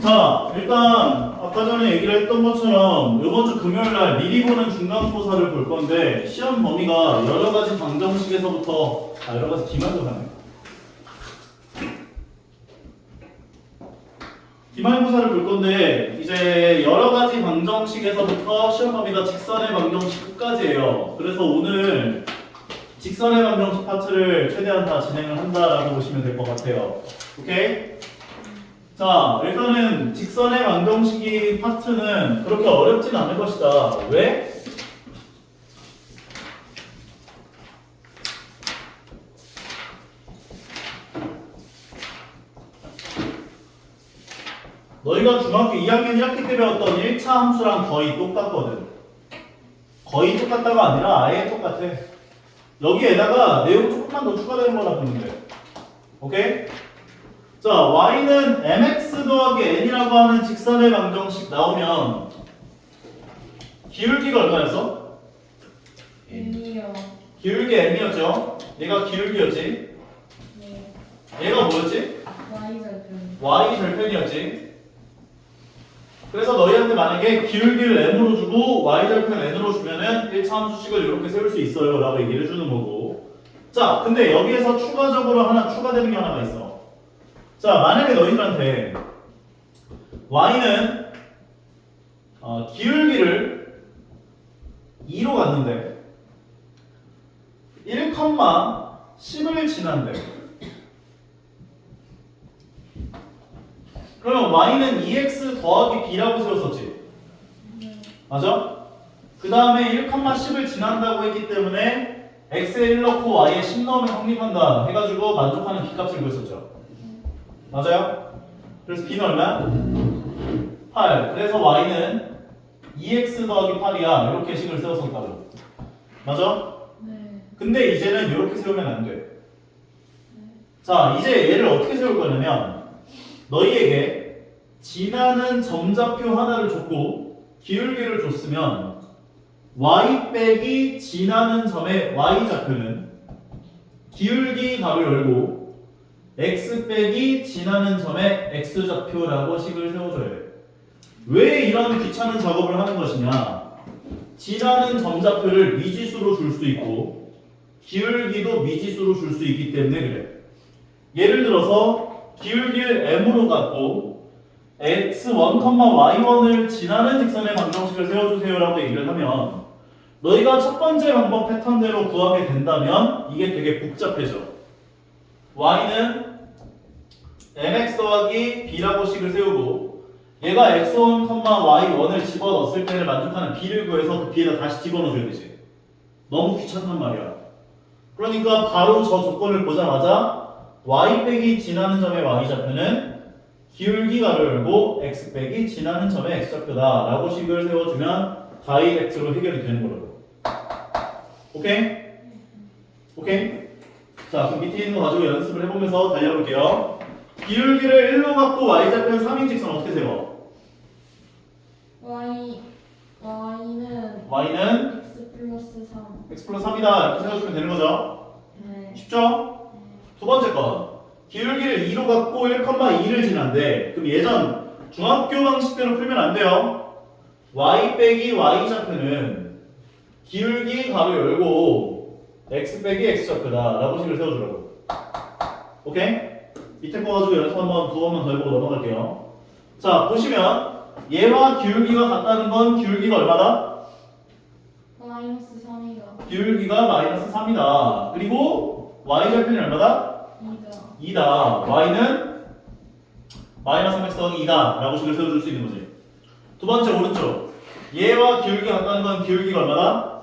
자, 일단 아까 전에 얘기를 했던 것처럼 이번 주 금요일 날 미리 보는 중간고사를 볼 건데 시험 범위가 여러 가지 방정식에서부터 여러 가지 기말고사네. 기말고사를 볼 건데 이제 여러 가지 방정식에서부터 시험 범위가 직선의 방정식 끝까지예요. 그래서 오늘 직선의 방정식 파트를 최대한 다 진행을 한다라고 보시면 될 것 같아요. 오케이? 자, 일단은 직선의 방정식이 파트는 그렇게 어렵진 않을 것이다. 왜? 너희가 중학교 2학년 1학기 때 배웠던 1차 함수랑 거의 똑같거든. 거의 똑같다가 아니라 아예 똑같아. 여기에다가 내용 조금만 더 추가되는 거라 보면 돼. 오케이? 자, y는 mx 더하기 n이라고 하는 직선의 방정식 나오면 기울기가 얼마였어? n이요. 기울기 m이었죠? 얘가 기울기였지? 네. 얘가 뭐였지? y 절편. y 절편이었지? 그래서 너희한테 만약에 기울기를 m으로 주고 y 절편 n으로 주면은 1차 함수식을 이렇게 세울 수 있어요 라고 얘기를 해주는 거고. 자, 근데 여기에서 추가적으로 하나 추가되는 게 하나가 있어. 자, 만약에 너희들한테 y는 기울기를 2로 갔는데 1,10을 지난대. 그러면 y는 2x 더하기 b라고 세웠었지? 맞아? 그 다음에 1,10을 지난다고 했기 때문에 x에 1 넣고 y에 10 넣으면 성립한다 해가지고 만족하는 b값을 구했었죠. 맞아요? 그래서 b는 얼마야? 8. 그래서 y는 2x 더하기 8이야. 이렇게 식을 세웠었다고. 맞아? 네. 근데 이제는 이렇게 세우면 안 돼. 자, 이제 얘를 어떻게 세울 거냐면 너희에게 지나는 점좌표 하나를 줬고 기울기를 줬으면 y 빼기 지나는 점의 y 좌표는 기울기 가로 열고 x 빼기 지나는 점의 x 좌표라고 식을 세워줘야 돼. 왜 이런 귀찮은 작업을 하는 것이냐? 지나는 점좌표를 미지수로 줄 수 있고 기울기도 미지수로 줄 수 있기 때문에 그래. 예를 들어서 기울기를 m으로 갖고 x1, y1을 지나는 직선의 방정식을 세워주세요 라고 얘기를 하면 너희가 첫 번째 방법 패턴대로 구하게 된다면 이게 되게 복잡해져. y는 mx 더하기 b라고 식을 세우고 얘가 x1, y1을 집어넣었을 때를 만족하는 b를 구해서 그 b에다 다시 집어넣어줘야 되지. 너무 귀찮단 말이야. 그러니까 바로 저 조건을 보자마자 y 빼기 지나는 점의 y 좌표는 기울기 가로 열고 x 빼기 지나는 점의 x 좌표다 라고 식을 세워주면 다이렉트로 해결이 되는 거라고. 오케이? 오케이? 자, 그럼 밑에 있는 거 가지고 연습을 해보면서 달려볼게요. 기울기를 1로 갖고 y좌편 3인직선 어떻게 세워? y는 y는 x 플러스 3. x 플러스 3이다 이렇게 세워주면 되는 거죠? 네. 쉽죠? 두 번째 건 기울기를 2로 갖고 1,2를 지난데 그럼 예전 중학교 방식대로 풀면 안 돼요. y 빼기 y 좌표는 기울기 가로 열고 x 빼기 x 좌표다 라고 식을 세워주라고. 오케이? 밑에 거 가지고 연습 한번 두 번만 더 해보고 넘어갈게요. 자, 보시면 얘와 기울기가 같다는 건 기울기가 얼마다? 마이너스 3이다. 기울기가 마이너스 3이다. 그리고 y좌표는 얼마다? 2다. 2다. y는 마이너스 3x 더하기 2다 라고 식을 세워줄 수 있는 거지. 두 번째 오른쪽 얘와 기울기가 같다는 건 기울기가 얼마다?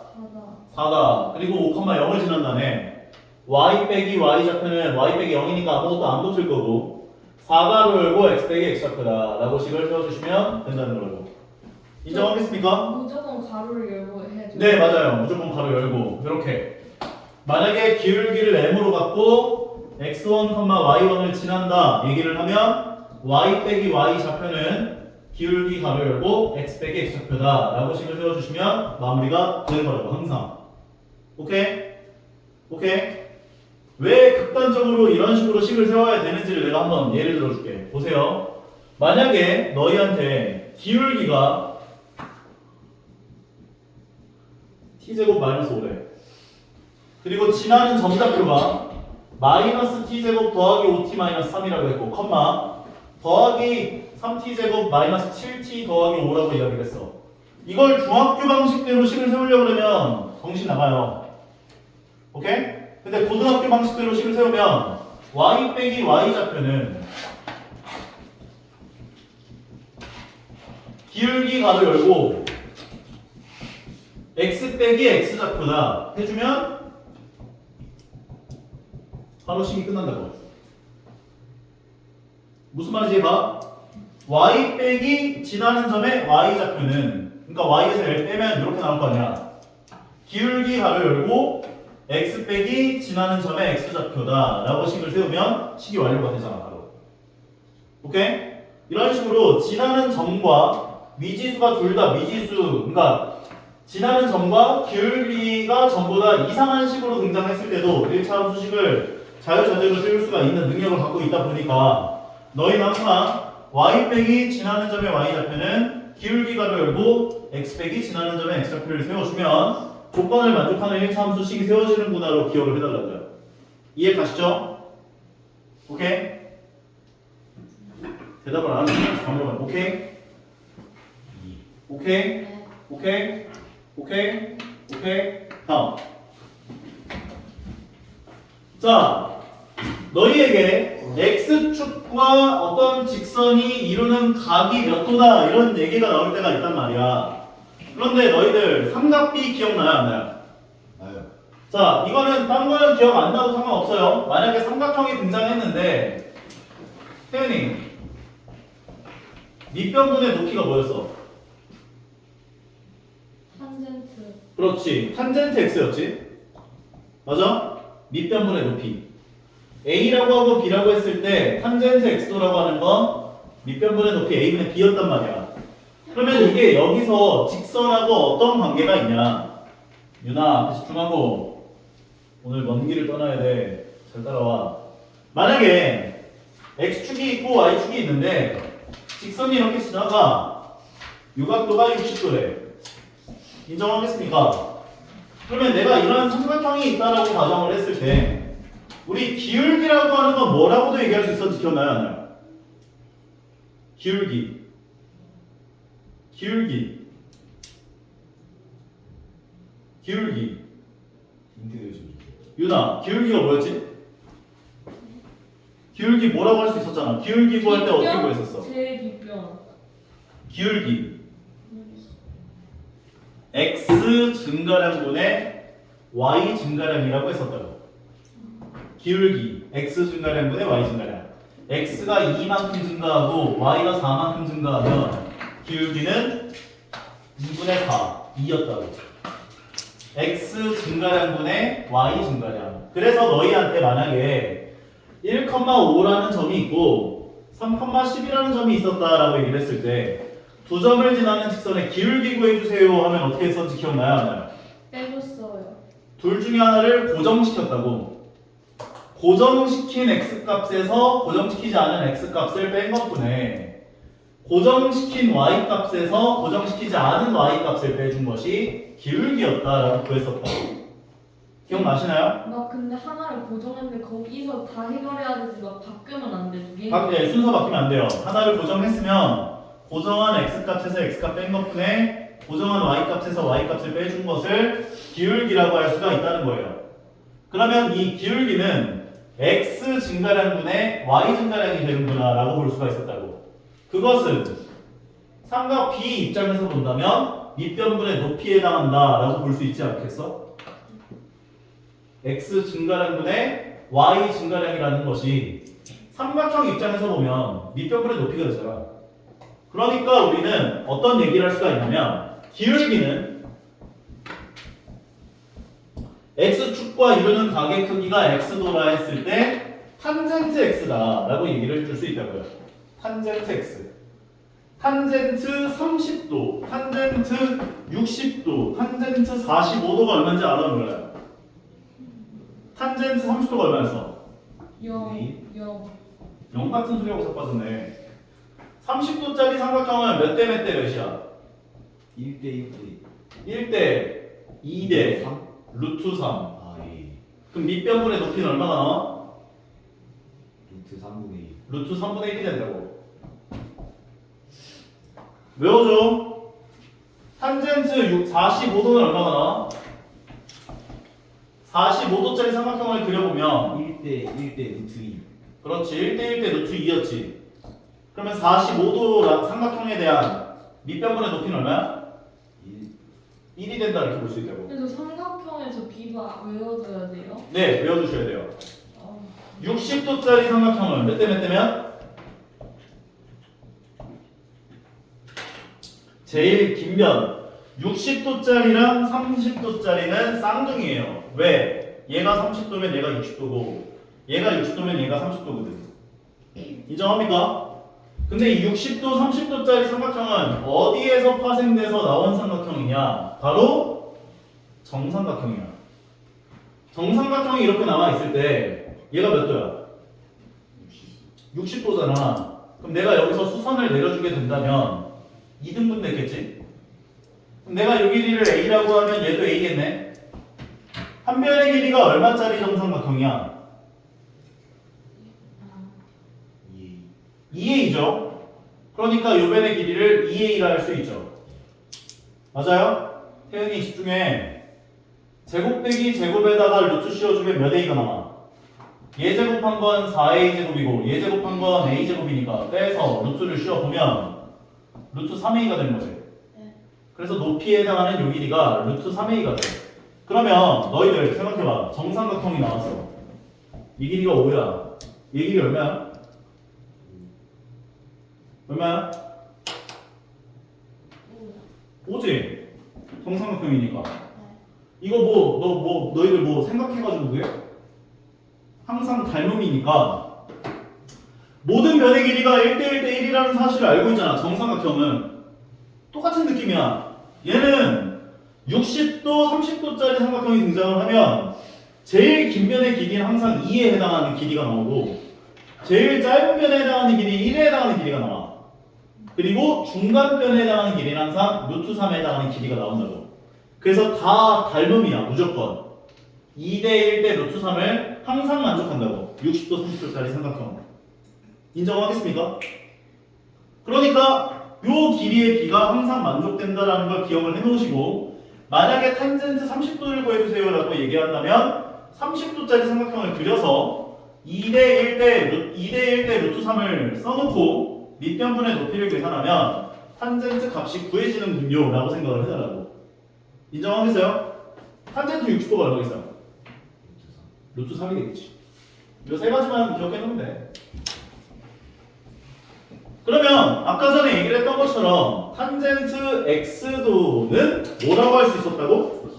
4다. 4다. 그리고 5,0을 지난 다음에 y 빼기 y 좌표는 y 빼기 0이니까 아무것도 안 붙을 거고 4가로 열고 x 빼기 x 좌표다 라고 식을 세워주시면 된다는 거라고. 인정하겠습니까? 무조건 가로를 열고 해야죠. 네, 맞아요. 무조건 가로 열고 이렇게 만약에 기울기를 m으로 갖고 x1, y1을 지난다 얘기를 하면 y 빼기 y 좌표는 기울기 가로 열고 x 빼기 x 좌표다 라고 식을 세워주시면 마무리가 되는 거라고 항상. 오케이? 오케이? 왜 극단적으로 이런 식으로 식을 세워야 되는지를 내가 한번 예를 들어줄게. 보세요. 만약에 너희한테 기울기가 t제곱 마이너스 5래. 그리고 지나는 점좌표가 마이너스 t제곱 더하기 5t 마이너스 3이라고 했고 컴마 더하기 3t제곱 마이너스 7t 더하기 5라고 이야기를 했어. 이걸 중학교 방식대로 식을 세우려고 그러면 정신 나가요. 오케이? 근데 고등학교 방식대로 식을 세우면 y 빼기 y 좌표는 기울기 가로 열고 x 빼기 x 좌표다 해주면 바로 식이 끝난다고. 무슨 말인지 봐. y 빼기 지나는 점의 y 좌표는 그러니까 y에서 l 빼면 이렇게 나올 거 아니야. 기울기 가로 열고 x 빼기 지나는 점의 x 좌표다 라고 식을 세우면 식이 완료가 되잖아 바로. 오케이? 이런 식으로 지나는 점과 미지수가 둘 다 미지수 그러니까 지나는 점과 기울기가 점보다 이상한 식으로 등장했을 때도 1차 함수식을 자유자재로 세울 수가 있는 능력을 갖고 있다 보니까 너희는 항상 y 빼기 지나는 점의 y 좌표는 기울기 가로 열고 x 빼기 지나는 점의 x 좌표를 세워주면 조건을 만족하는 1차 함수식이 세워지는구나로 기억을 해달라고요. 이해 가시죠? 오케이? 대답을 안 하면 잠깐만. 오케이? 오케이? 네. 오케이? 오케이? 오케이? 다음. 자, 너희에게 x축과 어떤 직선이 이루는 각이 몇 도다 이런 얘기가 나올 때가 있단 말이야. 그런데 너희들 삼각비 기억나요? 안 나요? 나요. 자, 이거는 딴 거는 기억 안 나도 상관없어요. 만약에 삼각형이 등장했는데 태연이 밑변분의 높이가 뭐였어? 탄젠트. 그렇지. 탄젠트 x였지? 맞아? 밑변분의 높이. a라고 하고 b라고 했을 때 탄젠트 x도라고 하는 건 밑변분의 높이 a분의 b였단 말이야. 그러면 이게 여기서 직선하고 어떤 관계가 있냐? 유나, 집중하고 오늘 먼 길을 떠나야 돼. 잘 따라와. 만약에 x축이 있고 y축이 있는데 직선이 이렇게 지나가 유각도가 60도래. 인정하겠습니까? 그러면 내가 이런 삼각형이 있다라고 가정을 했을 때 우리 기울기라고 하는 건 뭐라고도 얘기할 수 있었는지 기억나요? 안 나요? 기울기. 기울기. 기울기. 유나, 기울기가 뭐였지? 기울기 뭐라고 할 수 있었잖아. 기울기 구할 때 어떻게 구했었어? 제 뒷변. 기울기. x 증가량분의 y 증가량이라고 했었다고. 기울기 x 증가량분의 y 증가량. x가 2만큼 증가하고 y가 4만큼 증가하면 기울기는 2분의 4, 2였다고. x 증가량분의 y 증가량. 그래서 너희한테 만약에 1,5라는 점이 있고 3,10이라는 점이 있었다라고 얘기를 했을 때 두 점을 지나는 직선의 기울기 구해주세요 하면 어떻게 했었는지 기억나요? 안 나요? 빼줬어요. 둘 중에 하나를 고정시켰다고. 고정시킨 x값에서 고정시키지 않은 x값을 뺀 것분에 고정시킨 y값에서 고정시키지 않은 y값을 빼준 것이 기울기였다라고 구했었다고. 기억나시나요? 나 근데 하나를 고정했는데 거기서 다 해결해야 되지. 막 바꾸면 안 돼. 두 개. 네, 순서 바뀌면 안 돼요. 하나를 고정했으면 고정한 x값에서 x값 뺀 것분에 고정한 y값에서 y값을 빼준 것을 기울기라고 할 수가 있다는 거예요. 그러면 이 기울기는 x 증가량분의 y 증가량이 되는구나 라고 볼 수가 있었다고. 그것은 삼각 B 입장에서 본다면 밑변분의 높이에 해당한다 라고 볼 수 있지 않겠어? x 증가량분의 y 증가량이라는 것이 삼각형 입장에서 보면 밑변분의 높이가 되잖아. 그러니까 우리는 어떤 얘기를 할 수가 있냐면 기울기는 x축과 이루는 각의 크기가 x도라 했을 때 탄젠트 x다 라고 얘기를 해줄 수 있다고요. 탄젠트 x. 탄젠트 30도, 탄젠트 60도, 탄젠트 45도가 얼마인지 알아 몰라요? 탄젠트 30도가 얼마였어? 0, 0. 0 같은 소리하고 자빠졌네. 30도짜리 삼각형은 몇 대 몇 대 몇이야? 1대 1대 1대 2대 3? 루트 3. 아, 예. 그럼 밑변분의 높이는 얼마가 나와? 루트 3분의 1. 루트 3분의 1이 된다고. 외워줘. 탄젠트 45도는 얼마가 나와? 45도짜리 삼각형을 그려보면 1대 루트 2. 그렇지 1대 1대 루트 2였지. 그러면 45도 삼각형에 대한 밑변분의 높이는 얼마야? 1. 1이 된다 이렇게 볼 수 있다고. 그래도 삼각형에서 B가 외워져야 돼요? 네 외워주셔야 돼요. 어. 60도짜리 삼각형을 몇 대 몇 대면? 제일 긴 변 60도짜리랑 30도짜리는 쌍둥이에요. 왜? 얘가 30도면 얘가 60도고 얘가 60도면 얘가 30도거든. 인정합니까? 근데 이 60도, 30도짜리 삼각형은 어디에서 파생돼서 나온 삼각형이냐? 바로 정삼각형이야. 정삼각형이 이렇게 나와 있을 때 얘가 몇 도야? 60도잖아. 그럼 내가 여기서 수선을 내려주게 된다면 2등분 됐겠지? 그럼 내가 이 길이를 A라고 하면 얘도 A겠네? 한 변의 길이가 얼마짜리 정삼각형이야? 2A죠? 그러니까 요 변의 길이를 2A라 할 수 있죠. 맞아요? 태연이 집중해. 제곱 빼기 제곱에다가 루트 씌워주면 몇 A가 나와? 얘 제곱한 건 4A 제곱이고 얘 제곱한 건 A 제곱이니까 빼서 루트를 씌워보면 루트 3A가 되는 거지. 네. 그래서 높이에 해당하는 요 길이가 루트 3A가 돼. 그러면 너희들 생각해봐. 정삼각형이 나왔어. 이 길이가 5야. 이 길이 얼마야? 얼마야? 5지? 정삼각형이니까. 이거 너희들 뭐 생각해가지고 그래? 항상 닮음이니까 모든 변의 길이가 1대1대 1이라는 사실을 알고 있잖아. 정삼각형은 똑같은 느낌이야. 얘는 60도, 30도짜리 삼각형이 등장을 하면 제일 긴 변의 길이는 항상 2에 해당하는 길이가 나오고 제일 짧은 변에 해당하는 길이 1에 해당하는 길이가 나와. 그리고 중간 변에 해당하는 길이는 항상 루트 3에 해당하는 길이가 나온다고. 그래서 다 닮음이야 무조건. 2대 1대 루트 3을 항상 만족한다고. 60도 30도짜리 삼각형 인정하겠습니까? 그러니까 요 길이의 B가 항상 만족된다라는 걸 기억을 해놓으시고 만약에 탄젠트 30도를 구해주세요 라고 얘기한다면 30도짜리 삼각형을 그려서 2대 1대 루트 3을 써놓고 밑변분의 높이를 계산하면 탄젠트 값이 구해지는군요 라고 생각을 해달라고. 인정하겠어요? 탄젠트 60도가 얼마겠어요? 루트 3이 되겠지. 이 세 가지만 기억해놓으면 돼. 그러면 아까 전에 얘기를 했던 것처럼 탄젠트 x도는 뭐라고 할 수 있었다고?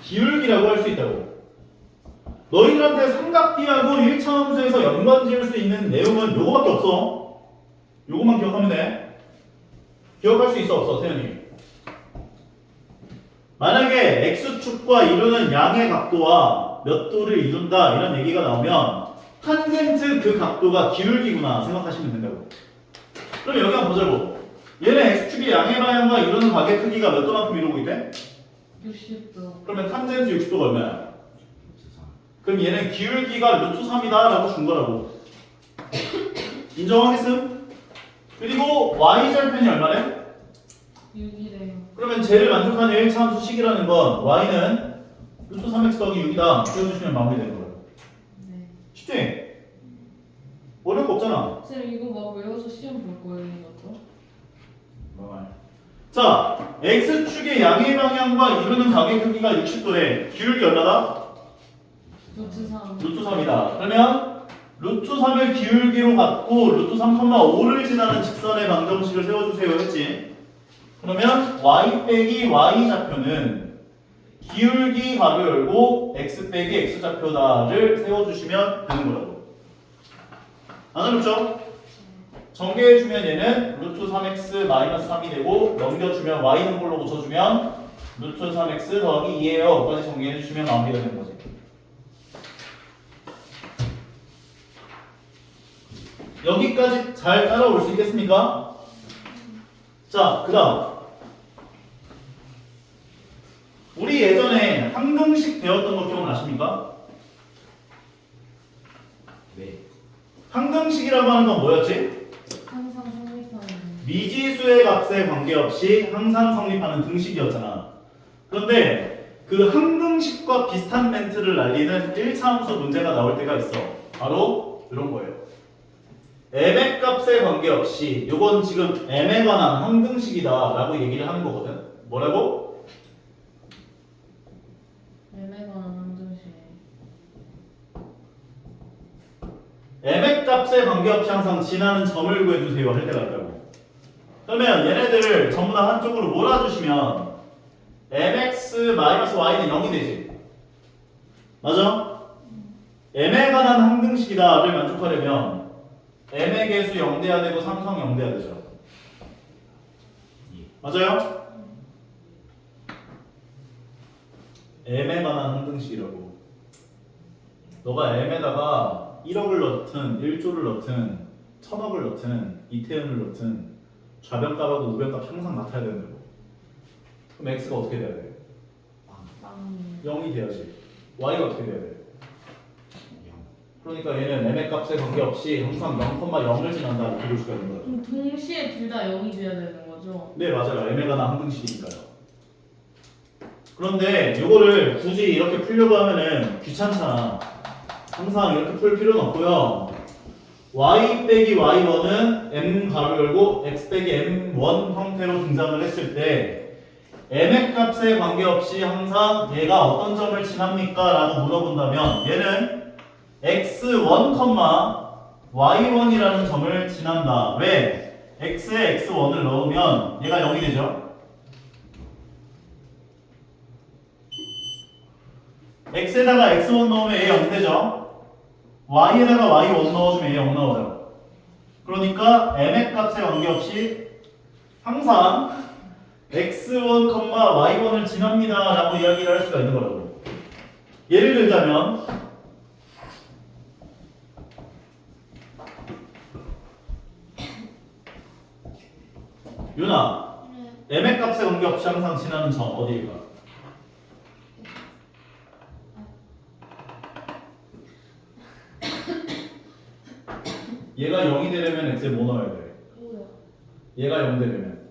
기울기라고 할 수 있다고. 너희들한테 삼각비하고 1차 함수에서 연관 지을 수 있는 내용은 요거밖에 없어. 요거만 기억하면 돼. 기억할 수 있어 없어 태연이? 만약에 x축과 이루는 양의 각도와 몇 도를 이룬다 이런 얘기가 나오면 탄젠트 그 각도가 기울기구나 생각하시면 된다고. 그럼 여기 한번 보자고. 얘는 x축이 양의 방향과 이루는 각의 크기가 몇 도만큼 이루고 있대? 60도. 그러면 탄젠트 60도가 얼마야? 그럼 얘는 기울기가 루트 3이다 라고 준 거라고. 인정하겠음? 그리고 y절편이 얼마래? 6이래요. 그러면 쟤를 만족하는 1차 함수 식이라는 건 y는 루트 3x 더하기 6이다 세워주시면 마무리되는 거예요. 네. 쉽지? 어려울 거 없잖아. 쌤 이거 막 외워서 시험 볼 거예요 이것도? 자, x축의 양의 방향과 이루는 각의 크기가 60도래. 기울기 얼마다? 루트 3. 루트 3이다. 그러면 루트 3을 기울기로 갖고 루트 3,5를 지나는 직선의 방정식을 세워주세요 했지. 그러면 y 빼기 y 좌표는 기울기 가로 열고 x 빼기 x 좌표다를 세워주시면 되는 거라고. 안 어렵죠? 전개해주면 얘는 루트 3x 마이너스 3이 되고 넘겨주면 y는 꼴로 고쳐주면 루트 3x 더하기 2예요. 까지 전개해주시면 마무리가 되는 거지. 여기까지 잘 따라올 수 있겠습니까? 자, 그 다음. 우리 예전에 항등식 배웠던 거 기억나십니까? 네. 항등식이라고 하는 건 뭐였지? 항상 성립하는. 미지수의 값에 관계없이 항상 성립하는 등식이었잖아. 그런데 그 항등식과 비슷한 멘트를 날리는 1차함수 문제가 나올 때가 있어. 바로 이런 거예요. m의 값에 관계없이 이건 지금 m에 관한 항등식이다 라고 얘기를 하는 거거든. 뭐라고? 매매관한 항등식. m의 값에 관계없이 항상 지나는 점을 구해주세요 할 때가 있다고. 그러면 얘네들을 전부 다 한쪽으로 몰아주시면 mx-y는 0이 되지. 맞아? m에 관한 항등식이다를 만족하려면 m의 개수 0돼야 되고 삼성 0돼야 되죠. 맞아요? m에 관한 항등식이라고. 너가 m에다가 1억을 넣든 1조를 넣든 1000억을 넣든 이태원을 넣든 좌변값하고 우변값 항상 같아야 된다고. 그럼 x가 어떻게 돼야 돼? 빵. 0이 돼야지. y가 어떻게 돼야 돼? 영. 그러니까 얘는 m의 값에 관계없이 항상 0,0을 지난다 이렇게 볼 수가 있는 거야. 그럼 동시에 둘 다 0이 돼야 되는 거죠? 네 맞아요. m에 관한 항등식이니까요. 그런데 이거를 굳이 이렇게 풀려고 하면은 귀찮잖아. 항상 이렇게 풀 필요는 없고요. y 빼기 y1은 m 가로 열고 x 빼기 m1 형태로 등장을 했을 때 m의 값에 관계없이 항상 얘가 어떤 점을 지납니까? 라고 물어본다면 얘는 x1, y1이라는 점을 지난다. 왜? x에 x1을 넣으면 얘가 0이 되죠. x에다가 x1 넣으면 얘 0 되죠. y에다가 y1 넣어주면 얘 0 나오죠. 그러니까 m의 값에 관계없이 항상 x1, y1을 지납니다 라고 이야기를 할 수가 있는 거라고. 예를 들자면 유나 m의 값에 관계없이 항상 지나는 점 어디일까? 얘가 0이 되려면 x에 뭐 넣어야 돼? 뭐야? 얘가 0 되려면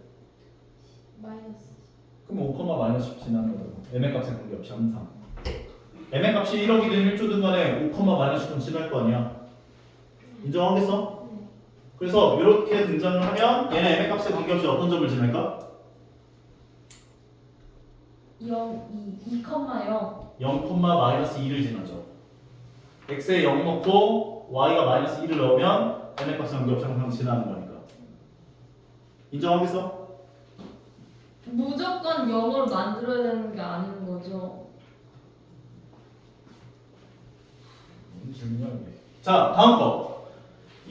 마이너스. 그럼 5, 마이너스 10 지나는 거고 m의 값에 관계없이 항상 m의 값이 1억이든 1조든 간에 5, 마이너스 10은 지날 거 아니야. 인정하겠어? 네. 그래서 이렇게 등장을 하면 얘는 m의 값에 관계없이 어떤 점을 지날까? 0, 2, 2,0. 0, 마이너스 2를 지나죠. x에 0 넣고 y가 마이너스 2를 넣으면 m의 값에 관계없이 항상 지나는 거니까. 인정하겠어? 무조건 0으로 만들어야 되는 게 아닌 거죠. 자, 다음 거.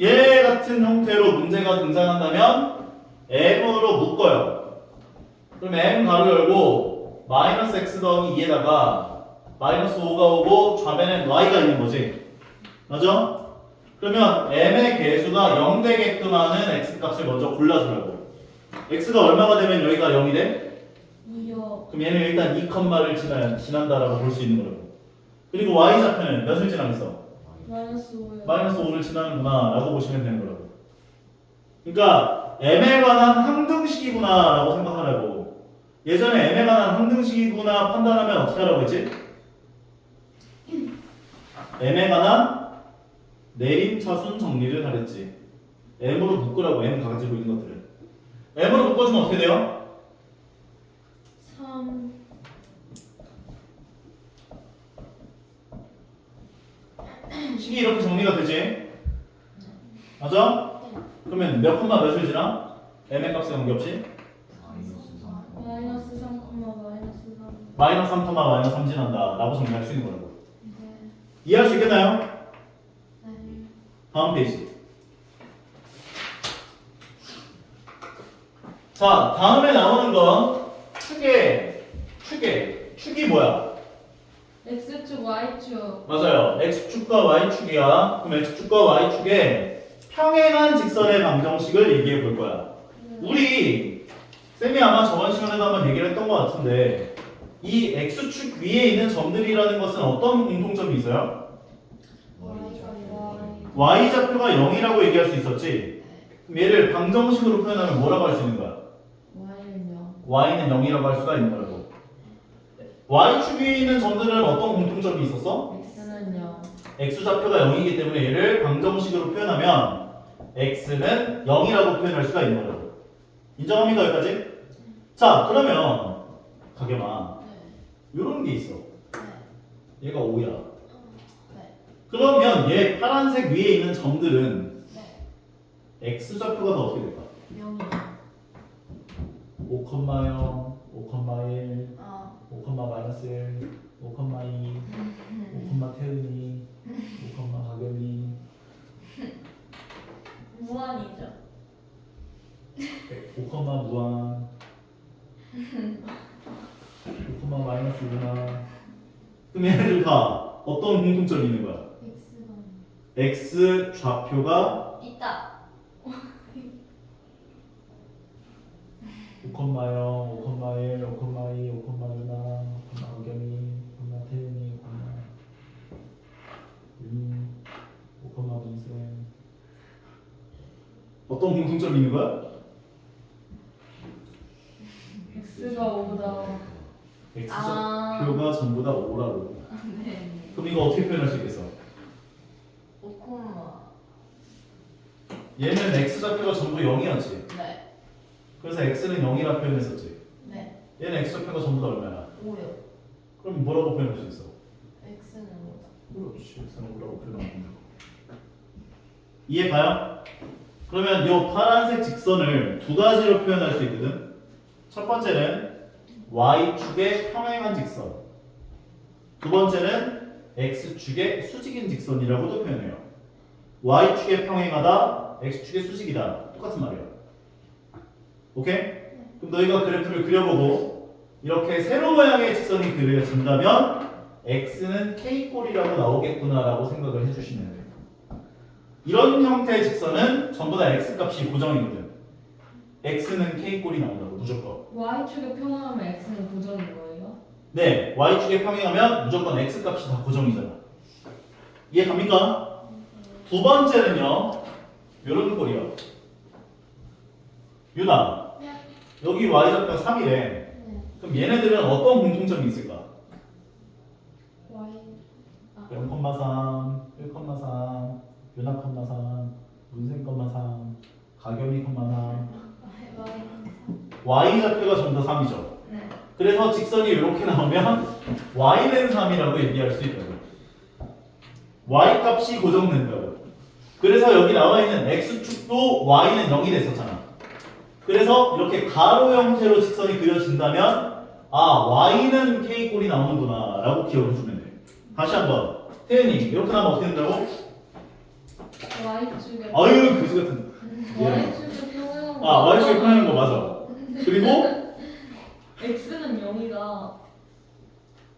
얘 같은 형태로 문제가 등장한다면 m으로 묶어요. 그럼 m 가로 열고 마이너스 x 더하기 2에다가 마이너스 5가 오고 좌변엔 y가 있는 거지. 맞아? 그러면 m의 개수가 0 되게끔 하는 x 값을 먼저 골라주라고. x가 얼마가 되면 여기가 0이 돼? 2요. 그럼 얘는 일단 2컴마를 지난다라고 볼 수 있는 거라고. 그리고 y 좌표는 몇을 지나겠어? 마이너스 5요. 마이너스 5를 지나는구나 라고 보시면 되는 거라고. 그러니까 m에 관한 항등식이구나 라고 생각하라고. 예전에 m에 관한 항등식이구나 판단하면 어떻게 하라고 했지? m에 관한 내림차순 정리를 하랬지. m으로 묶으라고 m 가지고 있는 것들을. m으로 묶어주면 어떻게 돼요? 3. 식이 이렇게 정리가 되지? 맞아? 그러면 몇 콤마 몇을 지나? m의 값에 관계없이? 마이너스 3. 마이너스 3, 마이너스 3, 마이너스 3 지난다 라고 정리할 수 있는 거라고. 네. 이해할 수 있겠나요? 네. 다음 페이지. 자, 다음에 나오는 건 축이 뭐야? X축, Y축. 맞아요. X축과 Y축이야. 그럼 X축과 Y축의 평행한 직선의 방정식을 얘기해 볼 거야. 우리 쌤이 아마 저번 시간에도 한번 얘기를 했던 것 같은데 이 x축 위에 있는 점들이라는 것은 어떤 공통점이 있어요? y좌표가 0이라고 얘기할 수 있었지. 그럼 얘를 방정식으로 표현하면 뭐라고 할 수 있는 거야? y는 0이라고 할 수가 있는 거라고. y축 위에 있는 점들은 어떤 공통점이 있었어? x는요. x좌표가 0이기 때문에 얘를 방정식으로 표현하면 x는 0이라고 표현할 수가 있는 거라고. 인정합니까 여기까지? 자 그러면 가겸아 요런 게 있어. 얘가 5야. 그러면 얘 파란색 위에 있는 점들은 x좌표가 더 어떻게 될까? 5,0, 5,1, 5,-1, 5,2, 5,태은이, 5,가겸이, 무한이죠. 5,무한, 5,-1나. 그럼 얘네들 다 어떤 공통점이 있는 거야? x 좌표가 있다. 5,0, 5,1, 5,2, 5,유나, 5,가겸이, 5,태은이, 5,민생. 어떤 공통점이 있는 거야? x가 5다. x좌표가 전부 다 5라고. 네. 그럼 이거 어떻게 표현할 수 있겠어? 5콤마. 얘는 x좌표가 전부 0이었지. 네. 그래서 x는 0이라 표현했었지. 네. 얘는 x좌표가 전부 다 얼마야? 5요. 그럼 뭐라고 표현할 수 있어? x는 5다. 그렇지. x는 5라고 표현하면 된다. 이해 가요? 그러면 이 파란색 직선을 두 가지로 표현할 수 있거든. 첫 번째는 y축의 평행한 직선. 두 번째는 x축의 수직인 직선이라고도 표현해요. y축의 평행하다, x축의 수직이다. 똑같은 말이에요. 오케이? 그럼 너희가 그래프를 그려보고 이렇게 세로 모양의 직선이 그려진다면 x는 k꼴이라고 나오겠구나라고 생각을 해주시면 돼요. 이런 형태의 직선은 전부 다 x값이 고정이거든. x는 k꼴이 나온다고 무조건. y축에 평행하면 x는 고정인 거예요? 네, y축에 평행하면 무조건 x값이 다 고정이잖아. 이해 갑니까? 두 번째는요. 요런 꼴이요. 유나, 여기 y좌표가 3이래. 그럼 얘네들은 어떤 공통점이 있을까? 0,3, 1,3, 유나, 3, 문생, 3, 가겸이, 3. y좌표가 전부 다 3이죠. 네. 그래서 직선이 이렇게 나오면 y는 3이라고 얘기할 수 있다고. y 값이 고정된다고. 그래서 여기 나와 있는 x축도 y는 0이 됐었잖아. 그래서 이렇게 가로 형태로 직선이 그려진다면 아 y는 k꼴이 나오는구나 라고 기억해 주면 돼. 다시 한번 태연이 이렇게 나오면 어떻게 된다고? y축에 아유 그지 같은. y축에 평행한 아 y축에 평행한 거 맞아. 그리고 x는 0이다.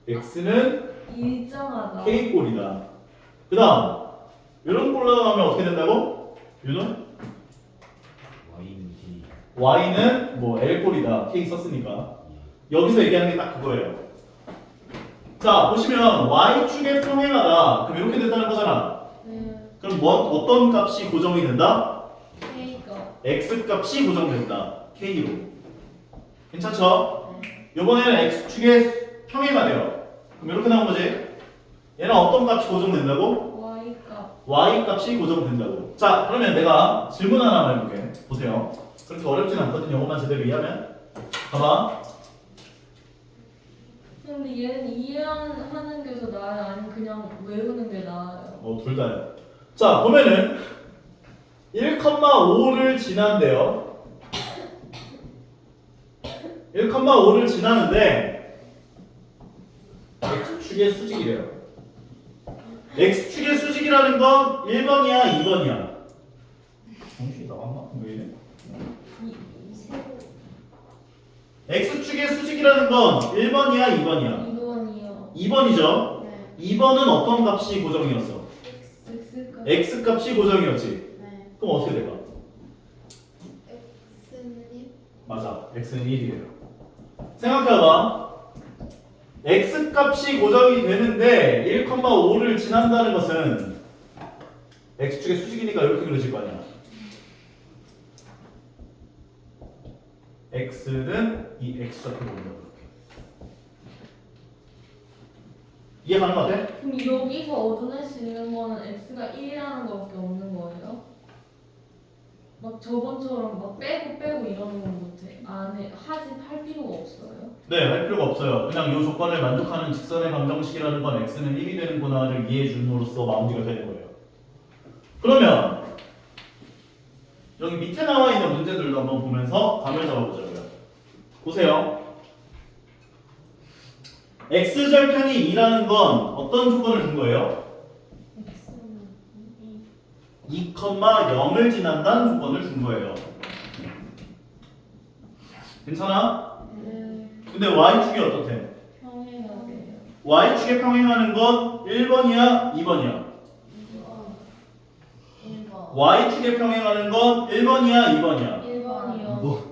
x는 일정하다. k꼴이다. 그 다음 이런 꼴로 나오면 어떻게 된다고? 유는? Y는 D. y는 뭐 l꼴이다. k 썼으니까 여기서 얘기하는 게 딱 그거예요. 자 보시면 y축에 평행하다. 그럼 이렇게 된다는 거잖아. 네. 그럼 어떤 값이 고정이 된다? k가. x 값이 고정된다. k로. 괜찮죠? 이번에는 x축에 평행하대요. 그럼 이렇게 나온 거지? 얘는 어떤 값이 고정된다고? y값. y 값이 고정된다고. 자 그러면 내가 질문 하나만 해볼게. 보세요. 그렇게 어렵진 않거든. 영어만 제대로 이해하면. 봐봐. 근데 얘는 이해하는 게 더 나아요? 아니면 그냥 외우는 게 나아요? 둘 다요. 자 보면은 1,5를 지난대요. 1,5를 지나는데 x축의 수직이래요. x축의 수직이라는 건 1번이야 2번이야? 정신이 나갔나? 왜 이래? x축의 수직이라는 건 1번이야 2번이야? 2번이요. 2번이죠? 네. 2번은 어떤 값이 고정이었어? x값. x 값이 고정이었지. 네. 그럼 어떻게 될까? X는 1? 맞아. x는 1이에요. 생각해봐. x 값이 고정이 되는데 1,5를 지난다는 것은 x축의 수직이니까 이렇게 그려질 거 아니야. x는 이 x좌표 보면 이렇게. 이해 가는 거 같아? 그럼 여기서 얻어낼 수 있는 거는 x가 1이라는 거밖에 없는 거예요? 막 저번처럼 막 빼고 이러는 건 못해. 안에 할 필요가 없어요? 네, 할 필요가 없어요. 그냥 이 조건을 만족하는 직선의 방정식이라는 건 x는 1이 되는구나를 이해해 줌으로써 마무리가 되는 거예요. 그러면 여기 밑에 나와 있는 문제들도 한번 보면서 감을 잡아보자고요. 보세요. x절편이 2라는 건 어떤 조건을 준 거예요? x는 2, 0을 지난다는 조건을 준 거예요. 괜찮아? 네. 근데 y축이 어떻대? 평행해야 돼요. y축에 평행하는 건 1번이야? 2번이야? 1번. y축에 평행하는 건 1번이야? 2번이야? 1번이요. 이거 아니에요?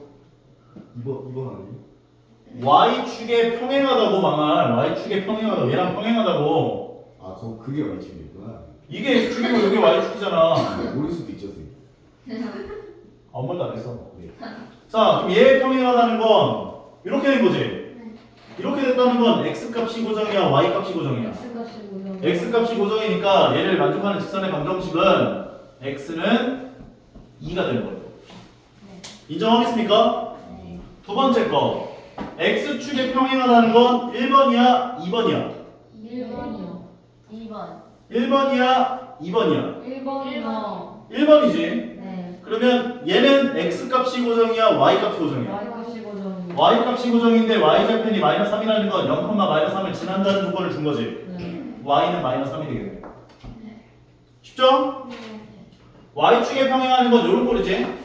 y축에 평행하다고 망할 y축에 평행하다고 얘랑 평행하다고 아, 그게 Y축이구나. 이게 x축이고 여기 y축이잖아. 모를 수도 있죠, 선생님. 아무 말도 안 했어. 네. 자 그럼 얘 평행하다는 건 이렇게 된 거지. 이렇게 됐다는 건 x값이 고정이야 y값이 고정이야. x값이 고정. x값이 고정이니까 얘를 만족하는 직선의 방정식은 x는 2가 되는 거예요. 인정하겠습니까? 네. 두 번째 거 x축에 평행하다는 건 1번이야 2번이야? 1번이요. 2번. 1번이야 2번이야? 1번이요. 1번이지. 네. 그러면 얘는 x값이 고정이야 y값이 고정이야? y값이 고정. y값이 고정인데 y절편이 마이너스 3이라는 건 0, 마이너스 3을 지난다는 조건을 준 거지. 네. y는 마이너스 3이 되겠네. 쉽죠? y축에 평행하는 건 이런 꼴이지.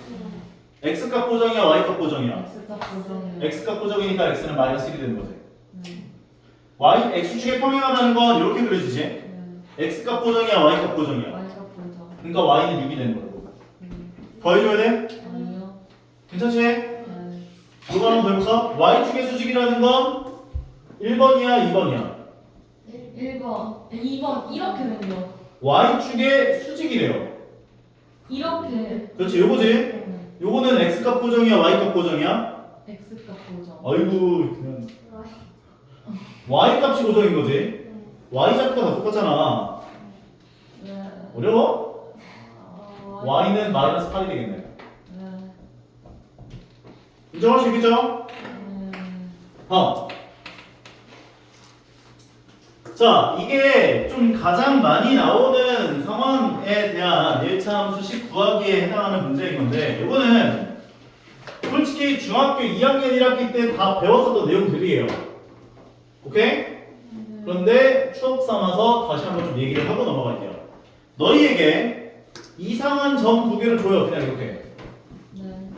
x값 고정이야 y값 고정이야? x값 고정이요. x값 고정이니까 x는 마이너스 1이 되는 거지. 네. x축에 평행하다는 건 이렇게 그려지지. 네. x값 고정이야 y값 고정이야? y값 고정. 그러니까 y는 6이 되는 거고. 더해줘야 돼? 아니요. 괜찮지? 네. 이거 한번 더 해볼까? y축의 수직이라는 건 1번이야 2번이야? 1번. 2번. 이렇게 되네요. y축의 수직이래요. 이렇게. 그렇지 요거지? 네. 요거는 x값 고정이야 y값 고정이야? x값 고정. 아이고 그냥 y값이 고정인 거지. y좌표가 다 똑같잖아. 네. 어려워? y는 마이너스 8이 되겠네. 네. 인정할 수 있겠죠? 자, 이게 좀 가장 많이 나오는 상황에 대한 1차 함수식 구하기에 해당하는 문제인 건데, 이거는 솔직히 중학교 2학년 1학기 때 다 배웠었던 내용들이에요. 오케이? 그런데 추억 삼아서 다시 한번 좀 얘기를 하고 넘어갈게요. 너희에게 이상한 점 두 개를 줘요. 그냥 이렇게. 네.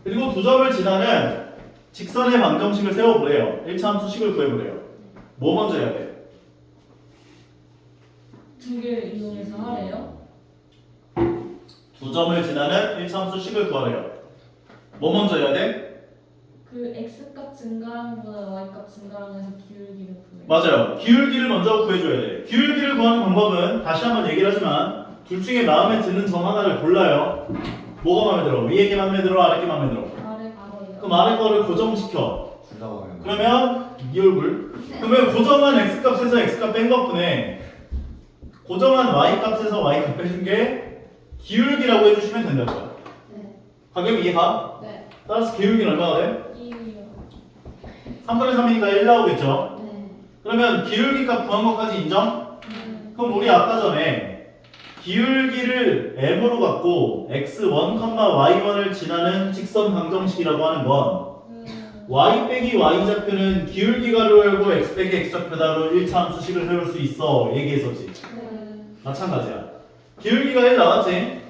그리고 두 점을 지나는 직선의 방정식을 세워보래요. 1차 함수식을 구해보래요. 뭐 먼저 해야 돼? 두 개를 이용해서 하래요? 두 점을 지나는 1차 함수식을 구하래요. 뭐 먼저 해야 돼? 그 x값 증가량보다 y값 증가량에서 기울기를 구해요. 맞아요. 기울기를 먼저 구해줘야 돼. 기울기를 구하는 방법은 다시 한번 얘기를 하지만 둘 중에 마음에 드는 점 하나를 골라요. 뭐가 마음에 들어? 위에 게 마음에 들어? 아래 게 마음에 들어? 아래 거예요. 그럼 아래 거를 고정시켜. 둘 다 말하는 거. 그러면 네 얼굴. 그러면 고정한 x값에서 x값 뺀 것분에 고정한 y값에서 y값 빼준 게 기울기라고 해주시면 된다고요. 네. 가격 이해가? 네. 따라서 기울기는 얼마가 돼? 2요. 3분의 3이니까 1 나오겠죠? 네. 그러면 기울기 값 구한 것까지 인정? 그럼 우리 아까 전에 기울기를 m으로 갖고 x1, y1을 지나는 직선 방정식이라고 하는 건 y 빼기 y 좌표는 기울기 가로 열고 x 빼기 x 좌표다로 1차 함수식을 세울 수 있어 얘기했었지. 네. 마찬가지야. 기울기가 1 나왔지?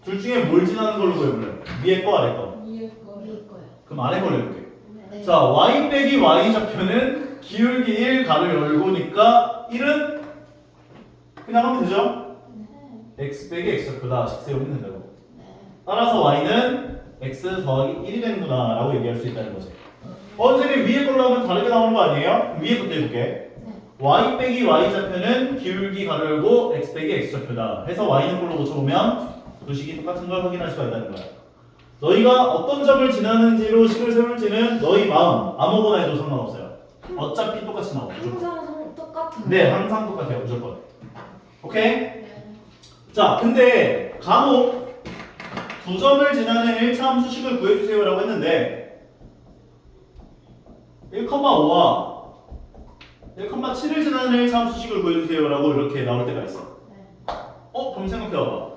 둘 중에 뭘 지나는 걸로 구해볼래? 위에 거 아래 거? 위에 거요. 그럼 아래 걸로 해볼게. 네. 자, y 빼기 y 좌표는 기울기 1 가로 열고니까 1은 그냥 하면 되죠? x 빼기 x 좌표다 식 세우면 된다고. 따라서 y는 x 더하기 1이 되는구나 라고 얘기할 수 있다는 거지. 선생님 위에 걸로 하면 다르게 나오는 거 아니에요? 위에 것도 해볼게. y 빼기 y 좌표는 기울기 가로 열고 x 빼기 x 좌표다 해서 y는 꼴로 고쳐보면 두 식이 똑같은 걸 확인할 수가 있다는 거야. 너희가 어떤 점을 지나는지로 식을 세울지는 너희 마음 아무거나 해도 상관없어요. 어차피 똑같이 나와 무조건. 항상 똑같아요. 네, 항상 똑같아요 무조건. 오케이? 자, 근데 간혹 두 점을 지나는 1차 함수식을 구해주세요 라고 했는데 1,5와 1,7을 지나는 1차 함수식을 구해주세요 라고 이렇게 나올 때가 있어. 그럼 생각해봐봐.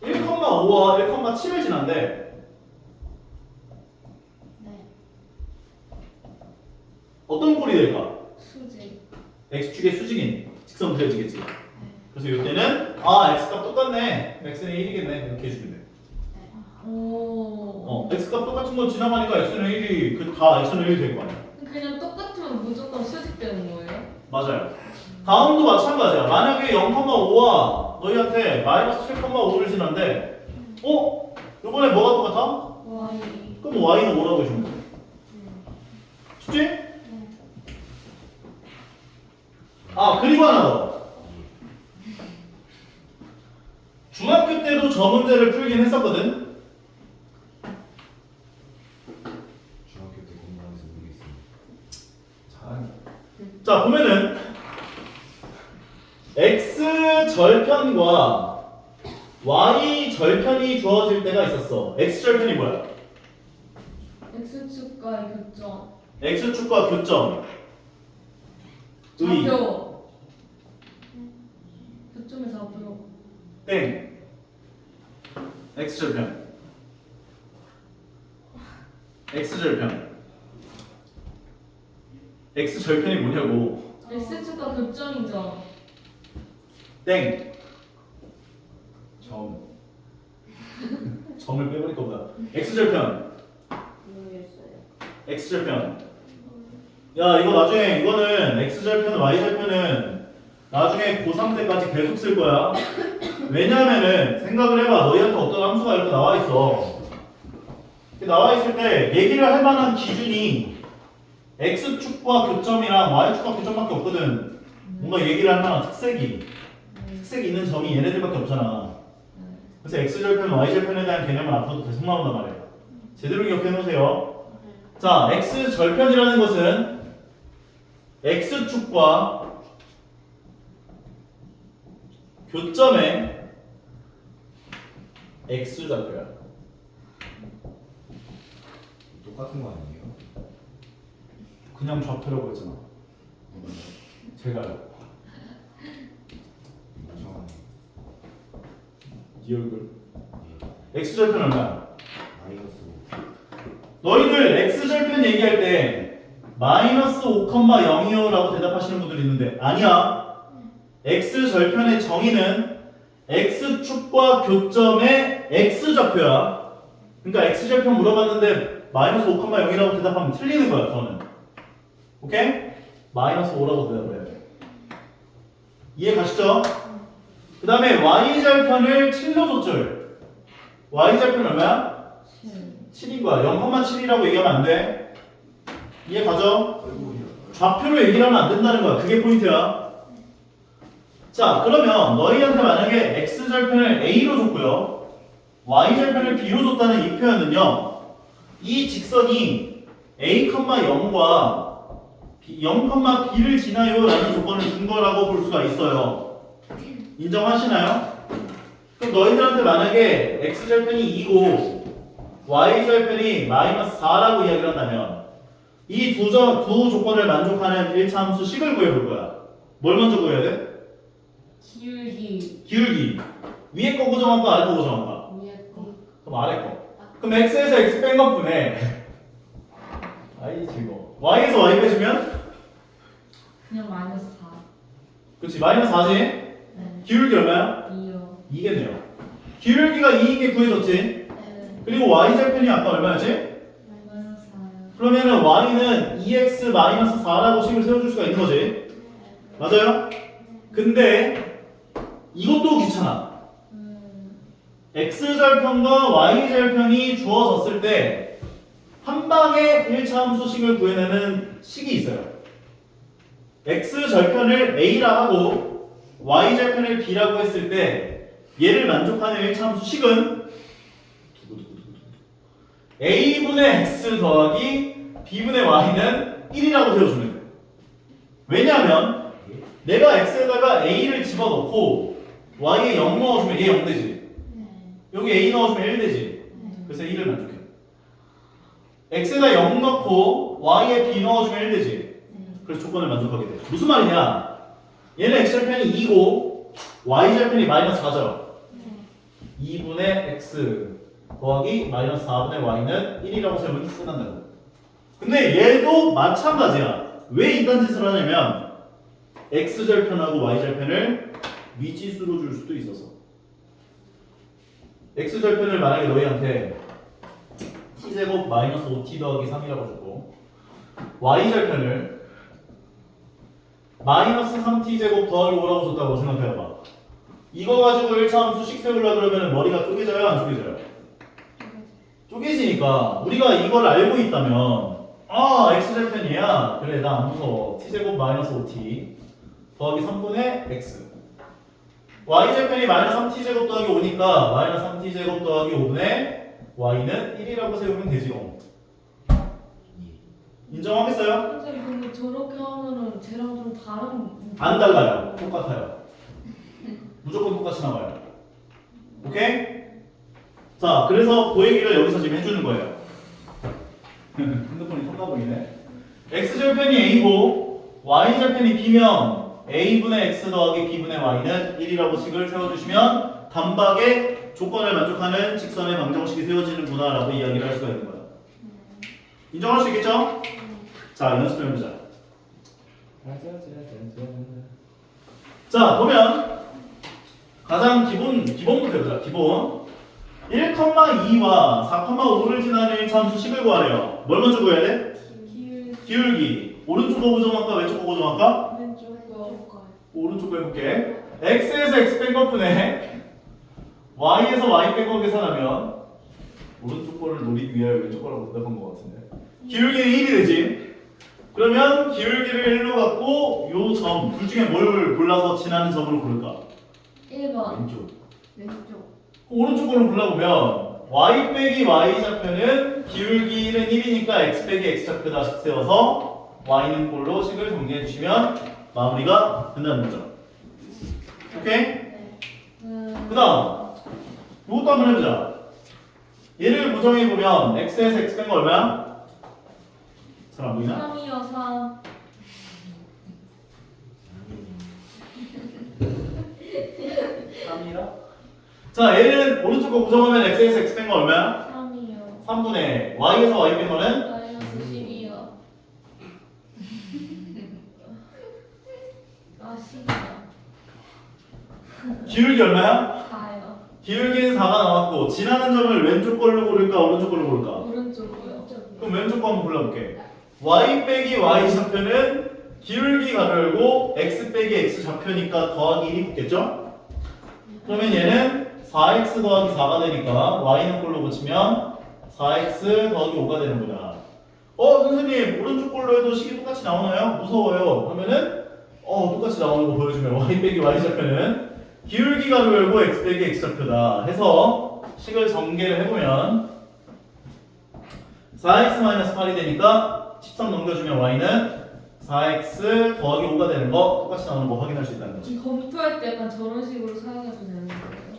1,5와 1,7을 지난데 어떤 꼴이 될까? 수직. x축의 수직인 직선 그려지겠지. 그래서 이때는 x값 똑같네. x는 1이겠네. 이렇게 해주면 돼. 오. x값 똑같은 거 지나가니까 x는 1이 다 x는 1이 될 거 아니야. 그냥 똑같으면 무조건 수직되는 거예요? 맞아요. 다음도 마찬가지야. 만약에 0,5와 너희한테 마이너스 7,5를 지난데 이번에 뭐가 똑같아? Y. 그럼 y는 5라고 해주면 돼. 쉽지? 그리고 하나 더. 중학교 때도 저 문제를 풀긴 했었거든. 중학교 때 공부하면서 모르겠습니다. 잘하네. 자, 보면은 x 절편과 y 절편이 주어질 때가 있었어. x 절편이 뭐야? X축과의 교점. x축과 교점. 의. 좌표. 교점의 좌표. 땡. x 절편. x 절편. x 절편이 뭐냐고. X축과 교점이죠. 땡. 처음 점을 빼버릴 거보다. x 절편. 모르겠어요. x 절편. 야, 이거 나중에 이거는 x 절편, y 절편은 나중에 고3 때까지 계속 쓸 거야. 왜냐면은 생각을 해봐. 너희한테 어떤 함수가 이렇게 나와 있어. 이렇게 나와 있을 때 얘기를 할 만한 기준이 x축과 교점이랑 y축과 교점밖에 없거든. 뭔가 얘기를 할 만한 특색이 있는 점이 얘네들밖에 없잖아. 그래서 x절편, y절편에 대한 개념은 앞으로도 계속 나온단 말이야. 제대로 기억해 놓으세요. 자, x절편이라는 것은 x축과 교점의 x좌표야. 똑같은 거 아니에요? 그냥 좌표라고 했잖아. 제가요. 이상하네. 네 얼굴. 예. x절편 얼마야? 마이너스 너희들 x절편 얘기할 때 마이너스 5,0이요라고 대답하시는 분들이 있는데 아니야. x절편의 정의는 x축과 교점의 x좌표야. 그러니까 x절편 물어봤는데 마이너스 5,0이라고 대답하면 틀리는 거야. 저는. 오케이? 마이너스 5라고 대답을 해야 돼. 이해 가시죠? 그 다음에 y절편을 7로 줬줄. y절편 얼마야? 7인 거야. 0,7이라고 얘기하면 안 돼. 이해 가죠? 좌표로 얘기를 하면 안 된다는 거야. 그게 포인트야. 자, 그러면 너희한테 만약에 x절편을 a로 줬고요. y절편을 b로 줬다는 이 표현은요. 이 직선이 a,0과 0,b를 지나요 라는 조건을 준 거라고 볼 수가 있어요. 인정하시나요? 그럼 너희들한테 만약에 x절편이 2고 y절편이 마이너스 4라고 이야기를 한다면 이 두 조건을 만족하는 1차 함수 식을 구해볼 거야. 뭘 먼저 구해야 돼? 기울기. 기울기. 위에 거 고정할까 아래 거 고정할까? 위에 거. 그럼 아래 거. 그럼 x에서 x 뺀 것분에 아이 즐거워. y에서 y 빼주면 그냥 마이너스 4. 그치 마이너스 4지? 네. 기울기 얼마야? 2요. 2겠네요. 기울기가 2인 게 구해졌지? 네. 그리고 y절편이 아까 얼마였지? 마이너스 4요. 그러면은 y는 2x 마이너스 4라고 식을 세워줄 수가 있는 거지. 맞아요? 근데 이것도 귀찮아. x절편과 y절편이 주어졌을 때 한 방에 1차 함수식을 구해내는 식이 있어요. x절편을 a라 하고 y절편을 b라고 했을 때 얘를 만족하는 1차 함수식은 a분의 x 더하기 b분의 y는 1이라고 세워주면 돼요. 왜냐하면 내가 x에다가 a를 집어넣고 y에 0 넣어주면 얘 0 되지. 여기 a 넣어주면 1 되지. 그래서 1을 만족해. x에다 0 넣고 y에 b 넣어주면 1 되지. 그래서 조건을 만족하게 돼. 무슨 말이냐? 얘는 x절편이 2고 y절편이 마이너스 4죠. 2분의 x 더하기 마이너스 4분의 y는 1이라고 세우면 끝난다고. 근데 얘도 마찬가지야. 왜 이딴 짓을 하냐면 x절편하고 y절편을 미지수로 줄 수도 있어서. x절편을 만약에 너희한테 t제곱 마이너스 5t 더하기 3이라고 줬고 y절편을 마이너스 3t제곱 더하기 5라고 줬다고 생각해봐. 이거 가지고 1차 함수식 세우려고 그러면 머리가 쪼개져요? 안 쪼개져요? 쪼개지니까 우리가 이걸 알고 있다면 x절편이야. 그래 나 안 무서워. t제곱 마이너스 5t 더하기 3분의 x y절편이 마이너스 3t제곱 더하기 5니까 마이너스 3t제곱 더하기 5분의 y는 1이라고 세우면 되지요. 인정하겠어요? 선생님 근데 저렇게 하면은 쟤랑 좀 다른 안 달라요. 똑같아요. 무조건 똑같이 나와요. 오케이? 자, 그래서 그 얘기를 여기서 지금 해주는 거예요. 핸드폰이 쳤나 보이네. x절편이 a고 y절편이 b면 a분의 x 더하기 b분의 y는 1이라고 식을 세워주시면 단박에 조건을 만족하는 직선의 방정식이 세워지는구나 라고 이야기를 할 수가 있는 거예요. 인정할 수 있겠죠? 자, 연습 좀 해보자. 자, 보면 가장 기본부터 해보자. 기본 1,2와 4,5를 지나는 1차 함수 식을 구하래요. 뭘 먼저 구해야 돼? 기울기. 오른쪽 거 고정할까? 왼쪽 거 고정할까? 왼쪽 거 오른쪽 거 해볼게. x에서 x 뺀 것분에 y에서 y 뺀 거 계산하면 오른쪽 거를 노리기 위하여 왼쪽 거라고 대답한 것 같은데 기울기는 1이 되지. 그러면 기울기를 1로 갖고 요 점 둘 중에 뭘 골라서 지나는 점으로 고를까? 1번 왼쪽. 오른쪽 걸로 골라보면 y 빼기 y 좌표는 기울기는 1이니까 x 빼기 x 좌표다 세워서 y는 꼴로 식을 정리해 주시면 마무리가 된다는 거죠. 오케이? 그 다음 이것도 한번 해보자. 얘를 고정해보면 x에서 x 뺀 거 얼마야? 잘 안 보이나? 3이요 3 3이라? 자, 얘는 오른쪽 거 고정하면 x에서 x 뺀 거 얼마야? 3이요 3분의 y에서 y 뺀 거는? 마이너스 12요 아 10이요 기울기 얼마야? 4요 기울기는 4가 나왔고 지나는 점을 왼쪽 걸로 고를까 오른쪽 걸로 고를까? 오른쪽이요 그럼 왼쪽 거 한번 골라볼게. y 빼기 y 좌표는 기울기 가로 열고 x 빼기 x 좌표니까 더하기 1이 붙겠죠? 그러면 얘는 4x 더하기 4가 되니까 y는 꼴로 고치면 4x 더하기 5가 되는 거다. 선생님 오른쪽 꼴로 해도 식이 똑같이 나오나요? 무서워요 하면은 똑같이 나오는 거 보여주면 y 빼기 y 좌표는 기울기 가로 열고 x 빼기 x 좌표다 해서 식을 전개를 해보면 4x-8이 되니까 13 넘겨주면 y는 4x 더하기 5가 되는 거 똑같이 나오는 거 확인할 수 있다는 거지. 검토할 때 약간 저런 식으로 사용해도 되는 거예요?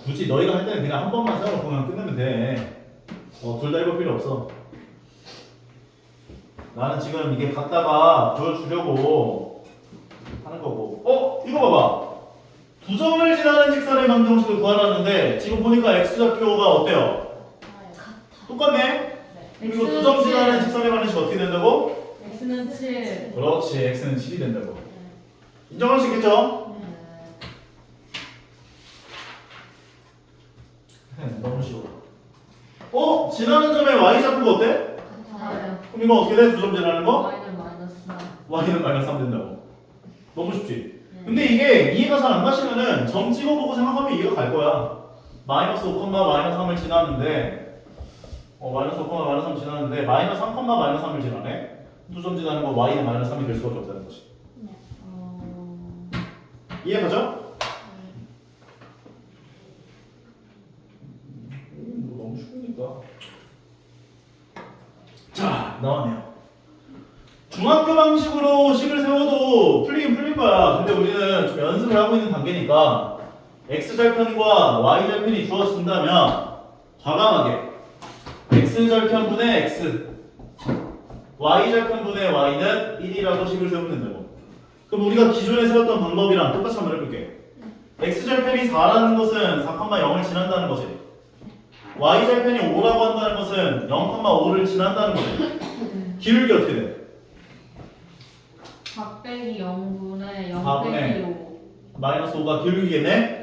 굳이 너희가 할 때는 그냥 한 번만 세워놓고만 끝내면 돼. 둘 다 해볼 필요 없어. 나는 지금 이게 갖다가 보여주려고 하는 거고. 이거 봐봐. 두 점을 지나는 직선의 방정식을 구하라는데 지금 보니까 x좌표가 어때요? 똑같네? 그리고 두 점 지나는 직선의 방정식 어떻게 된다고? x는 7 그렇지, x는 7이 된다고. 인정할 수 있겠죠? 너무 쉬워. 지나는 점의 y좌표가 어때? 같아요 그럼 이거 어떻게 돼? 두 점 지나는 거? y는 마이너스 3 y는 마이너스 3 된다고. 너무 쉽지? 네. 근데 이게 이해가 잘 안 가시면은 점 찍어보고 생각하면 이해가 갈 거야. 마이너스 5, 마이너스 3을 지났는데 마이너스 5, 마이너스 3 지났는데 마이너스 3, 마이너스 3을 지나네. 두 점 지나는 거 y는 마이너스 3이 될 수밖에 없다는 거지. 이해가죠? 너무 쉬우니까. 자, 나왔네요. 중학교 방식으로 식을 세워도 풀리긴 풀릴 거야. 근데 우리는 좀 연습을 하고 있는 단계니까 x절편과 y절편이 주어진다면 과감하게 x절편분의 x, y절편분의 y는 1이라고 식을 세우면 된다고. 그럼 우리가 기존에 세웠던 방법이랑 똑같이 한번 해볼게. x절편이 4라는 것은 4,0을 지난다는 거지. y절편이 5라고 한다는 것은 0,5를 지난다는 거지. 기울기 어떻게 돼? 4 빼기 0분의 0 4분의 빼기 5. 마이너스 5가 기울기겠네?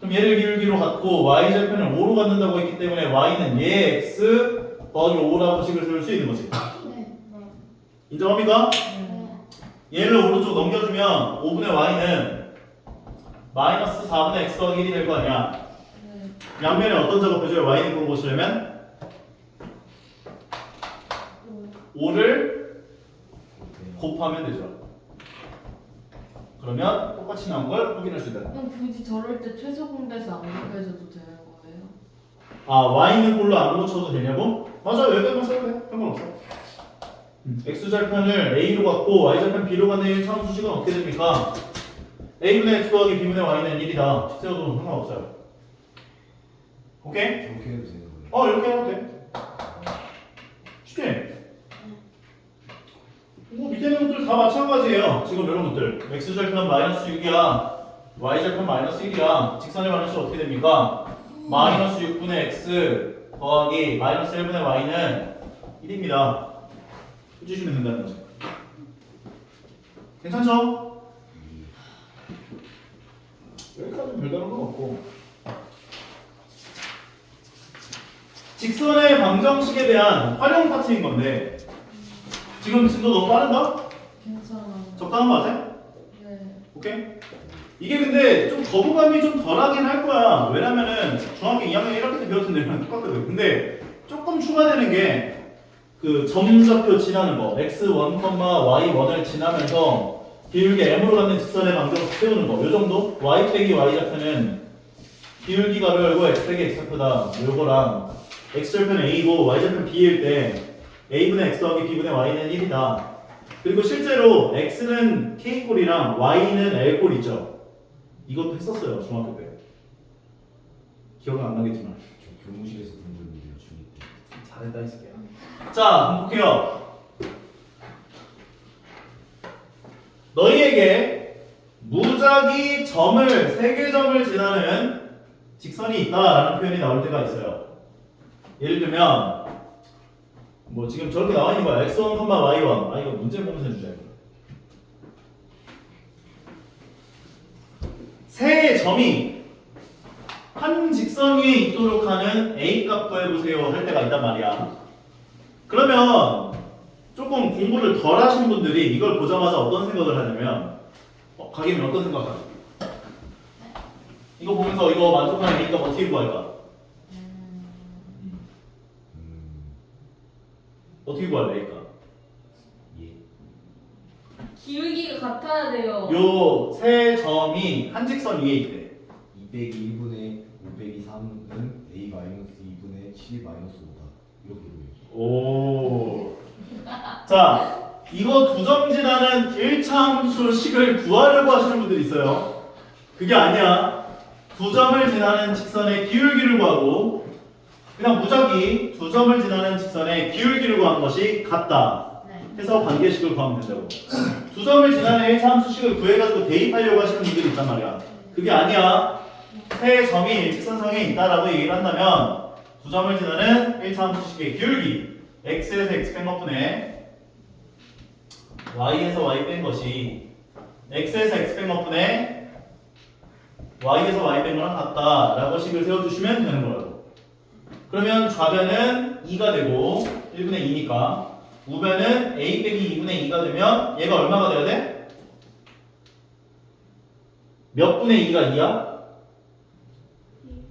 그럼 얘를 기울기로 갖고 y절편을 5로 갖는다고 했기 때문에 y는 얘 x 더하기 5라고 식을 세울 수 있는 거지. 인정합니까? 얘를 오른쪽 넘겨주면 5분의 y는 마이너스 4분의 x 더하기 1이 될 거 아니야. 양면에 어떤 작업해줘요? y는 물어보시려면 5를 곱하면 되죠. 그러면 똑같이 나온 걸 확인할 수 있다. 그럼 굳이 저럴 때 최소 공배수 안 곱해줘도 되는 거예요? 아, y는 꼴로 안 고쳐도 되냐고? 맞아, 여기까지만 써도 돼. 상관없어. x절편을 a로 갖고 y절편 b로 갖는 1차원 수식은 어떻게 됩니까? a분의 x 더하기 b분의 y는 1이다. 식 세워도 상관없어요. 오케이? 저렇게 해도 되는 거예요? 이렇게 해도 돼. 쉽지? 밑에 있는 것들 다 마찬가지예요. 지금 이런 것들. x절편 마이너스 6이야. y절편 마이너스 1이야. 직선의 반응식 어떻게 됩니까? 마이너스 6분의 x 더하기 마이너스 1분의 y는 1입니다. 해주시면 된다는 거죠. 괜찮죠? 여기까지는 별다른 건 없고. 직선의 방정식에 대한 활용 파트인 건데 지금 진도 너무 빠른가? 괜찮아요. 적당한 거 같아? 네. 오케이? 이게 근데 좀 거부감이 좀 덜하긴 할 거야. 왜냐면은 중학교 2학년 1학기 때 배웠던 내용이랑 똑같거든. 근데 조금 추가되는 게 그 점좌표 지나는 거 x1, y1을 지나면서 기울기 m으로 갖는 직선의 방정식 세우는 거. 요 정도? y 빼기 y 좌표는 기울기 가로 열고 x 빼기 x 좌표다. 요거랑 x절편 a고 y절편 b일 때 a분의 x 더하기 b분의 y는 1이다. 그리고 실제로 x는 k꼴이랑 y는 l꼴 있죠. 이것도 했었어요 중학교 때. 기억은 안 나겠지만. 저 교무실에서 본 적이 있는데 중2 때. 잘했다 이 새끼야. 자, 볼게요. 너희에게 무작위 점을 3개 점을 지나는 직선이 있다라는 표현이 나올 때가 있어요. 예를 들면 뭐 지금 저렇게 나와 있는 거야. x1, y1. 이거 문제 보면서 해주자. 세 점이 한 직선 위에 있도록 하는 a 값 구해보세요 할 때가 있단 말이야. 그러면 조금 공부를 덜 하신 분들이 이걸 보자마자 어떤 생각을 하냐면 가기면 어떤 생각할까? 이거 보면서 이거 만족하는 a 값 어떻게 구할까? 어떻게 구할래 a 값? 예. 기울기가 같아야 돼요. 요 세 점이 한 직선 위에 있대. 201분의 502 3은 a 마이너스 2분의 7 마이너스 5다. 이렇게 보여요. 오. 자, 이거 두 점 지나는 1차 함수식을 구하려고 하시는 분들이 있어요. 그게 아니야. 두 점을 지나는 직선의 기울기를 구하고 그냥 무작위 두 점을 지나는 직선의 기울기를 구한 것이 같다. 해서 관계식을 구하면 된다고. 두 점을 지나는 1차 함수식을 구해가지고 대입하려고 하시는 분들이 있단 말이야. 그게 아니야. 세 점이 일직선상에 있다라고 얘기를 한다면 두 점을 지나는 1차 함수식의 기울기 x에서 x 뺀 것분의 y에서 y 뺀 것이 x에서 x 뺀 것분의 y에서 y 뺀 거랑 같다라고 식을 세워주시면 되는 거라고. 그러면 좌변은 2가 되고 1분의 2니까 우변은 a 빼기 2분의 2가 되면 얘가 얼마가 돼야 돼? 몇 분의 2가 2야?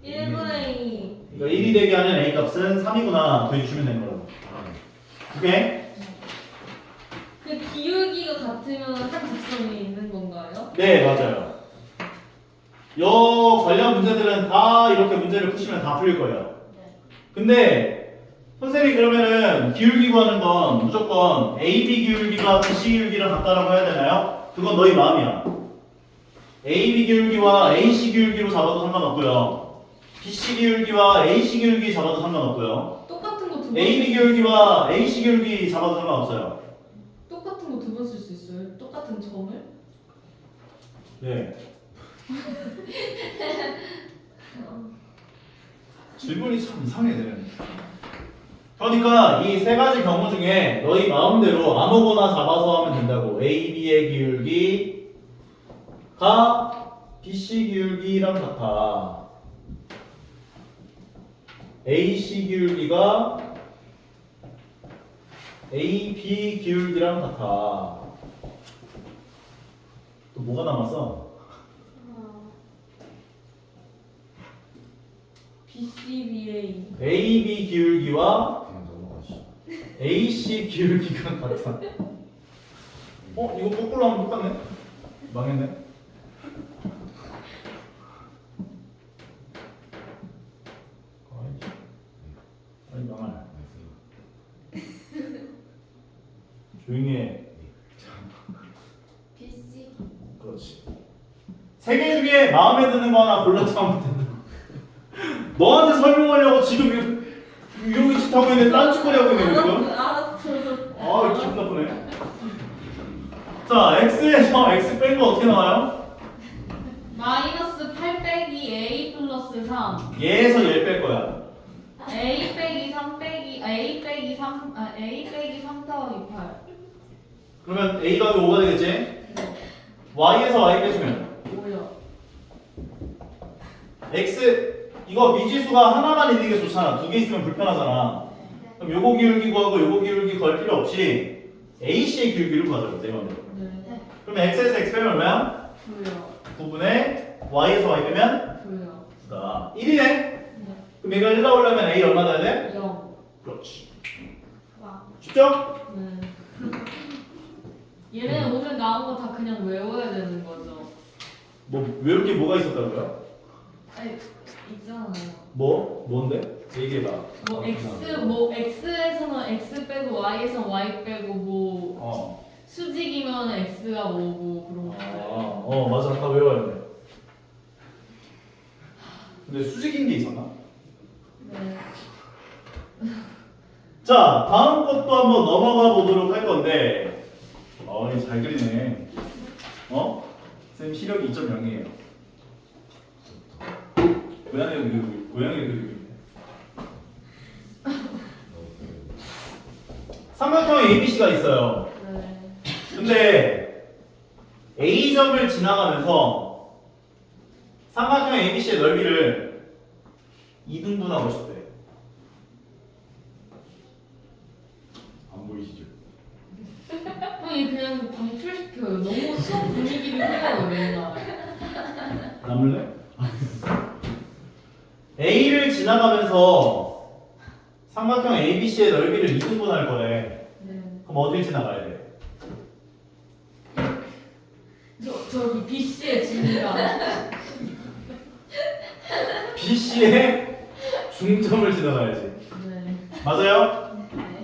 1분의 2. 그러니까 1이 되게 하는 A 값은 3이구나. 더해주시면 되는 거라고. 오케이? 그 기울기가 같으면 한 직선이 있는 건가요? 네, 맞아요. 요 관련 문제들은 다 이렇게 문제를 푸시면 다 풀릴 거예요. 근데 선생님이 그러면은 기울기 구하는 건 무조건 AB 기울기가 BC 기울기랑 같다라고 해야 되나요? 그건 너희 마음이야. AB 기울기와 AC 기울기로 잡아도 상관없고요. BC 기울기와 AC 기울기 잡아도 상관없고요. 똑같은 거 두 번. AB 기울기와 AC 기울기 잡아도 상관없어요. 똑같은 거 두 번 쓸 수 있어요? 똑같은 점을? 네. 질문이 참 이상해 되는. 그러니까 이 세 가지 경우 중에 너희 마음대로 아무거나 잡아서 하면 된다고. AB의 기울기가 BC 기울기랑 같아. AC 기울기가 AB 기울기랑 같아. 또 뭐가 남았어? BCBA. AB 기울기와 그냥 넘어가시죠. AC 기울기가 같아. 이거 거꾸로 하면 똑같네? 망했네? 아니 망할. 조용히 해. BC 그렇지. 세 개 중에 마음에 드는 거 하나 골라서 하면 된다. 너한테 설명하려고 지금 여기 짓 하고 있는데 딴짓거리 하고 있네 지금. 알았어. 기분 나쁘네. 자, x에서 x 뺀 거 어떻게 나와요? 마이너스 8 빼기 A 플러스 3. 얘에서 얘 뺄 거야. A 빼기 3 빼기 A 빼기 3 A 빼기 3 더하기 8. 그러면 a 더하기 5가 되겠지? y에서 y 빼주면 뭐야? x 이거 미지수가 하나만 있는 게 좋잖아. 두 개 있으면 불편하잖아. 그럼 요거 기울기 구하고 요거 기울기 구할 필요 없이 AC의 기울기를 구하자고 내 맘대로. 네. 그러면 x에서 x 빼면 얼마야? 9요. 9분의 y에서 y 빼면 9요. 9다. 1이네? 네. 그럼 얘가 1 나오려면 a 얼마 나야 돼? 0. 그렇지. 와 쉽죠? 네. 얘는 오늘 나온 거 다 그냥 외워야 되는 거죠. 뭐 외울 게 뭐가 있었다고요? 아니 있잖아요. 뭔데? 얘기해봐. 뭐 x에서는 x 빼고 y에서 y 빼고 뭐 수직이면 x가 뭐고 그런 거. 맞아. 다 외워야 돼. 근데 수직인 게 있었나? 네. 자, 다음 것도 한번 넘어가 보도록 할 건데. 이거 잘 그리네. 쌤 시력이 2.0이에요. 고양이를 그리고 있네. 삼각형 ABC가 있어요. 네. 근데 A점을 지나가면서 삼각형 ABC의 넓이를 2등분하고 싶대. 안 보이시죠? 형이 그냥 방출시켜요. 너무 수업 분위기를 해요 맨날. 남을래? A를 지나가면서 삼각형 ABC의 넓이를 2등분할 거래. 네. 그럼 어딜 지나가야 돼? 저기 BC의 중간. BC의 중점을 지나가야지. 네. 맞아요?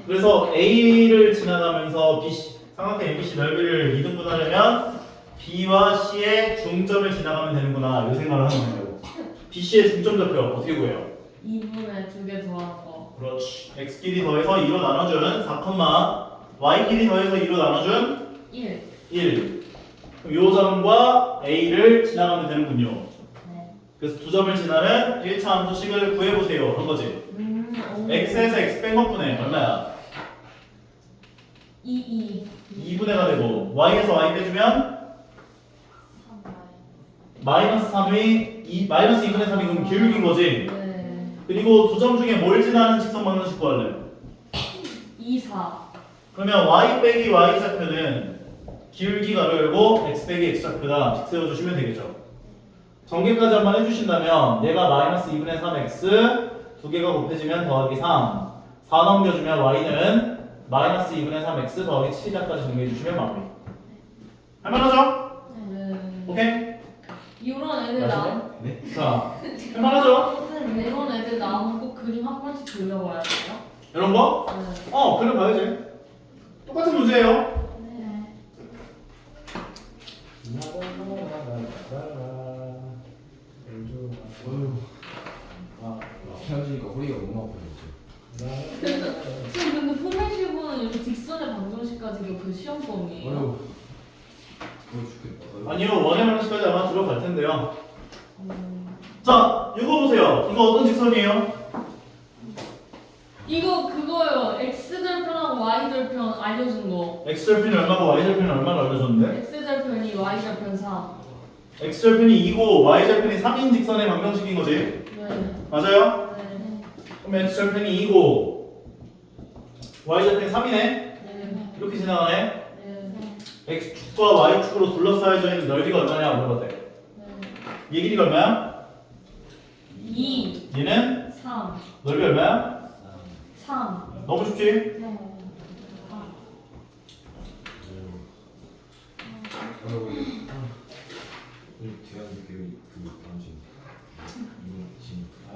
그래서 A를 지나가면서 BC, 삼각형 ABC 넓이를 2등분하려면 B와 C의 중점을 지나가면 되는구나. 이 생각을 하면 돼요. BC의 중점 좌표 어떻게 구해요? 2분의 2개 더한 거. 그렇지. X끼리 더해서 2로 나눠준 4, Y끼리 더해서 2로 나눠준 1. 1. 그럼 요 점과 A를 지나가면 되는군요. 네. 그래서 두 점을 지나는 1차 함수식을 구해보세요. 그런 거지. 오. X에서 X 뺀 것분의 얼마야? 2. 2분의가 되고 Y에서 Y 빼주면 마이너스 3이 마이너스 2분의 3이 그럼 기울기인 거지. 네. 그리고 두 점 중에 뭘 지나는 직선 방정식 구할래? 2, 4. 그러면 Y 빼기 Y 좌표는 기울기 가로 열고 X 빼기 X 좌표다 세워주시면 되겠죠. 전개까지 한번 해주신다면 얘가 마이너스 2분의 3x 두 개가 곱해지면 더하기 3 4 넘겨주면 y는 마이너스 2분의 3x 더하기 7이자까지 정리해주시면 마무리. 할만하죠? 네. 오케이? 이런 애들 나 네? 자, 할만하죠? 선생님 이런 애들 나오면 꼭 그림 한 번씩 그려봐야 돼요? 이런 거? 네. 그래 봐야지. 똑같은 문제예요. 네. 헤어지니까 허리가 너무 아파졌죠. 선생님 근데 포메시브는 이렇게 직선의 방정식까지 그 시험범위예요? 어휴. 죽겠다. 아니요, 원의 방식까지 아마 들어갈 텐데요. 음. 자, 이거 보세요. 이거 어떤 직선이에요? 이거 그거요. x절편하고 y절편 알려준 거. x절편이 얼마고 y절편이 얼마를 알려줬는데? x절편이 y절편 4. x절편이 2고 y절편이 3인 직선의 방정식인 거지? 네. 맞아요? 네. 그럼 x절편이 2고 y절편이 3이네? 네. 이렇게 지나가네? 네. x축과 y축으로 둘러싸여져 있는 넓이가 얼마냐 물어봤대. 네. 얘 길이가 얼마야? 2, 얘는 3, 넓이 얼마야? 3. 너무 쉽지? 네.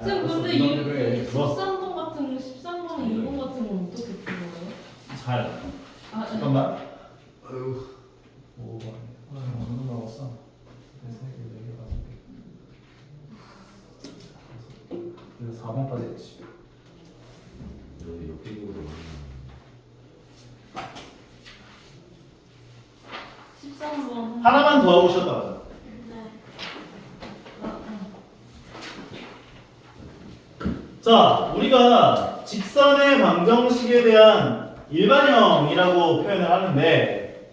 쌤 근데 이 13번 같은 13번에 2번 같은 건 어떻게 풀어요? 잘. 아, 네. 잠깐만. 아유. 5번. 얼마 나왔어? 4번까지 했지. 옆뒤로 13번. 하나만 더 하고 쉬었다 가자. 네. 자, 우리가 직선의 방정식에 대한 일반형이라고 표현을 하는데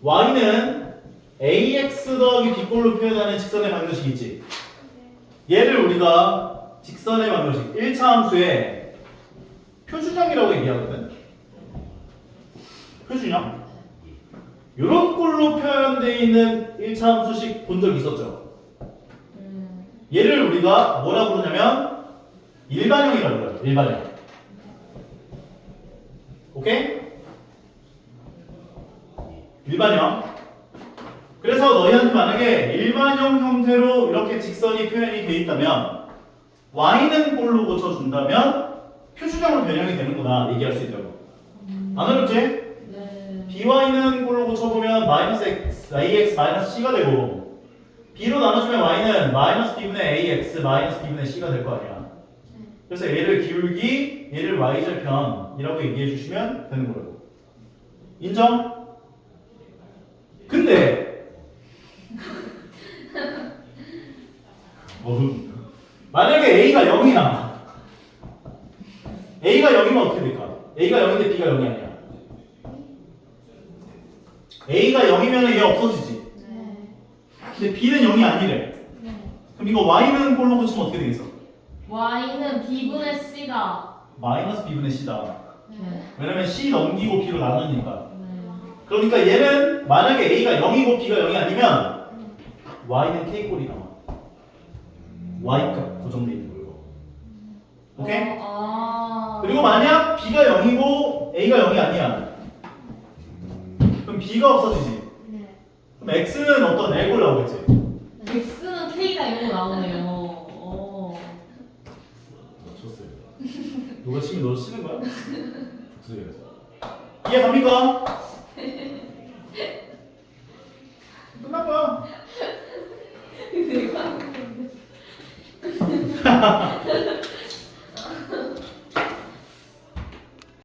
y는 ax 더하기 b꼴로 표현하는 직선의 방정식이 있지. 얘를 우리가 직선의 방정식 1차 함수의 표준형이라고 얘기하거든. 표준형? 이런 꼴로 표현되어 있는 1차 함수식 본 적 있었죠? 얘를 우리가 뭐라고 부르냐면 일반형이라고 불러요. 일반형. 오케이? 일반형. 그래서 너희한테 만약에 일반형 형태로 이렇게 직선이 표현이 되어 있다면 y는 꼴로 고쳐준다면 표준형으로 변형이 되는구나 얘기할 수 있다고. 안 어렵지? 네. by는 꼴로 고쳐보면 마이너스 x, ax 마이너스 c가 되고 b로 나눠주면 y는 마이너스 b분의 ax 마이너스 b분의 c가 될 거 아니야. 그래서 얘를 기울기, 얘를 y절편이라고 얘기해 주시면 되는 거라고. 인정? 근데 만약에 a가 0이야. a가 0이면 어떻게 될까? a가 0인데 b가 0이 아니야. a가 0이면 얘 없어지지. 네. 근데 b는 0이 아니래. 네. 그럼 이거 y는 꼴로 고치면 어떻게 되겠어? y는 b분의 c다. 마이너스 b분의 c다. 네. 왜냐면 c 넘기고 b로 나누니까. 네. 그러니까 얘는 만약에 a가 0이고 b가 0이 아니면 y는 k꼴이 나와. y값 고정돼 있는 거예요. 오케이? 그리고 만약 b가 0이고 a가 0이 아니야. 그럼 b가 없어지지. 네. 그럼 x는 어떤 L꼴 나오겠지. x는 k다 이런 거 나오네요. 쳤어요. 누가 치면 너 치는 거야? 목소리가. 이해 갑니까? 끝난 거야.